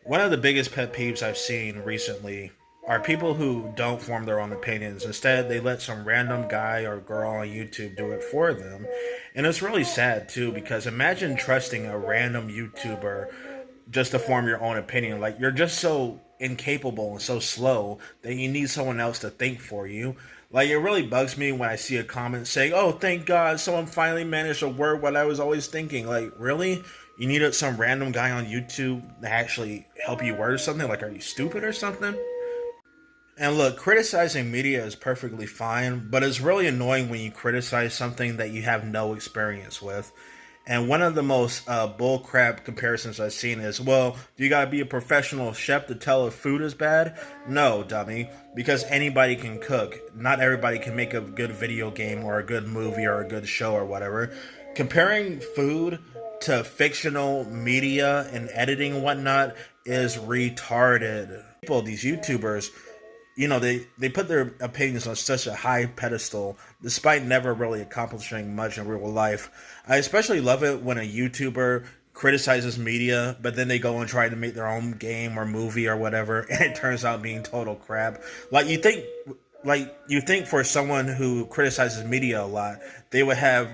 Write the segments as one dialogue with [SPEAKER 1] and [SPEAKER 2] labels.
[SPEAKER 1] One of the biggest pet peeves I've seen recently are people who don't form their own opinions. Instead, they let some random guy or girl on YouTube do it for them. And it's really sad too, because imagine trusting a random YouTuber just to form your own opinion. Like, you're just so incapable and so slow that you need someone else to think for you. Like, it really bugs me when I see a comment saying, "Oh, thank God, someone finally managed to word what I was always thinking." Like, really? You needed some random guy on YouTube to actually help you word something? Like, are you stupid or something? And look, criticizing media is perfectly fine, but it's really annoying when you criticize something that you have no experience with. And one of the most bullcrap comparisons I've seen is, well, do you gotta be a professional chef to tell if food is bad? No, dummy, because anybody can cook. Not everybody can make a good video game or a good movie or a good show or whatever. Comparing food to fictional media and editing and whatnot is retarded. People, these YouTubers, they put their opinions on such a high pedestal despite never really accomplishing much in real life. I especially love it when a YouTuber criticizes media, but then they go and try to make their own game or movie or whatever, and it turns out being total crap. Like you think for someone who criticizes media a lot, they would have,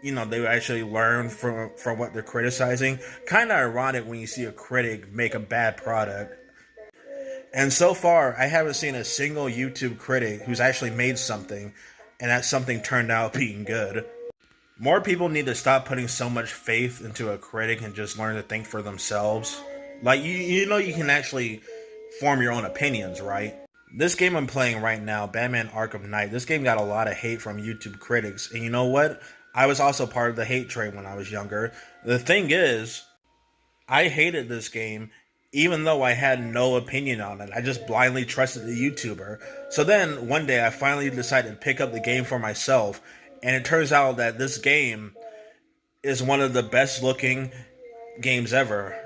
[SPEAKER 1] they would actually learn from what they're criticizing. Kind of ironic when you see a critic make a bad product. And so far, I haven't seen a single YouTube critic who's actually made something and that something turned out being good. More people need to stop putting so much faith into a critic and just learn to think for themselves. Like, you can actually form your own opinions, right? This game I'm playing right now, Batman Arkham Knight, this game got a lot of hate from YouTube critics. And you know what? I was also part of the hate train when I was younger. The thing is, I hated this game even though I had no opinion on it. I just blindly trusted the YouTuber. So then one day I finally decided to pick up the game for myself, and it turns out that this game is one of the best looking games ever.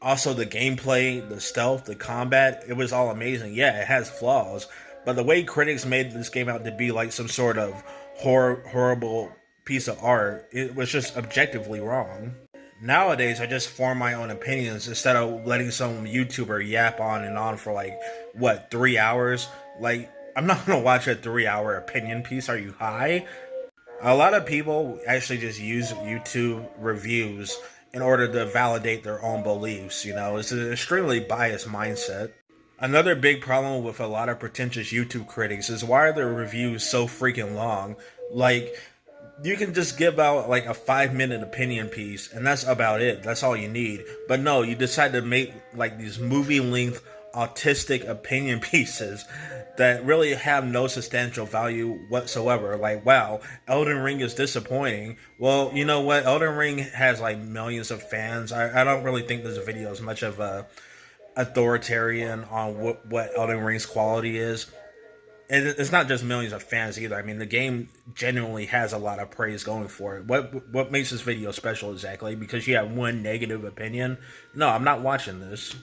[SPEAKER 1] Also, the gameplay, the stealth, the combat, it was all amazing. Yeah, it has flaws, but the way critics made this game out to be like some sort of horrible piece of art, it was just objectively wrong. Nowadays, I just form my own opinions instead of letting some YouTuber yap on and on for like, what, 3 hours? Like, I'm not gonna watch a 3 hour opinion piece. Are you high? A lot of people actually just use YouTube reviews in order to validate their own beliefs. It's an extremely biased mindset. Another big problem with a lot of pretentious YouTube critics is why are their reviews so freaking long? Like, you can just give out like a 5 minute opinion piece and that's about it. That's all you need. But no, you decide to make like these movie length autistic opinion pieces that really have no substantial value whatsoever. Like, wow, Elden Ring is disappointing. Well, you know what? Elden Ring has like millions of fans. I don't really think this video is much of a authoritarian on what Elden Ring's quality is. And it's not just millions of fans either. I mean, the game genuinely has a lot of praise going for it. What makes this video special exactly? Because you have one negative opinion? No, I'm not watching this.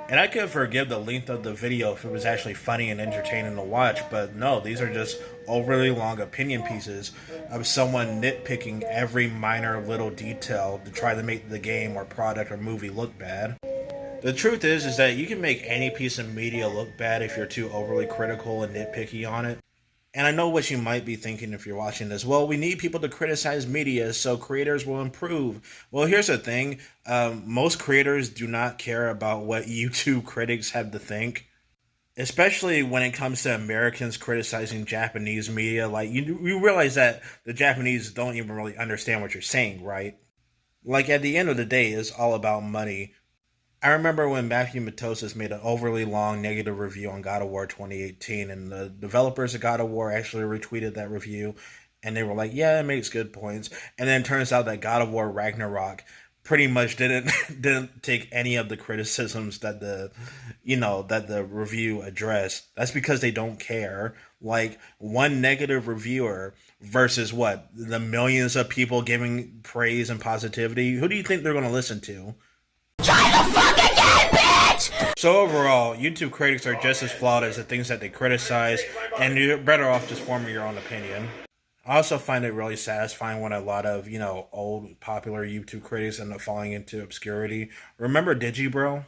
[SPEAKER 1] And I could forgive the length of the video if it was actually funny and entertaining to watch, but no, these are just overly long opinion pieces of someone nitpicking every minor little detail to try to make the game or product or movie look bad. The truth is that you can make any piece of media look bad if you're too overly critical and nitpicky on it. And I know what you might be thinking if you're watching this. Well, we need people to criticize media so creators will improve. Well, here's the thing. Most creators do not care about what YouTube critics have to think. Especially when it comes to Americans criticizing Japanese media. Like, you realize that the Japanese don't even really understand what you're saying, right? Like, at the end of the day, it's all about money. I remember when Matthew Matosis made an overly long negative review on God of War 2018, and the developers of God of War actually retweeted that review, and they were like, yeah, it makes good points. And then it turns out that God of War Ragnarok pretty much didn't didn't take any of the criticisms that the review addressed. That's because they don't care. Like, one negative reviewer versus what, the millions of people giving praise and positivity. Who do you think they're going to listen to? So overall, YouTube critics are just as flawed as the things that they criticize, and you're better off just forming your own opinion. I also find it really satisfying when a lot of, old popular YouTube critics end up falling into obscurity. Remember Digibro?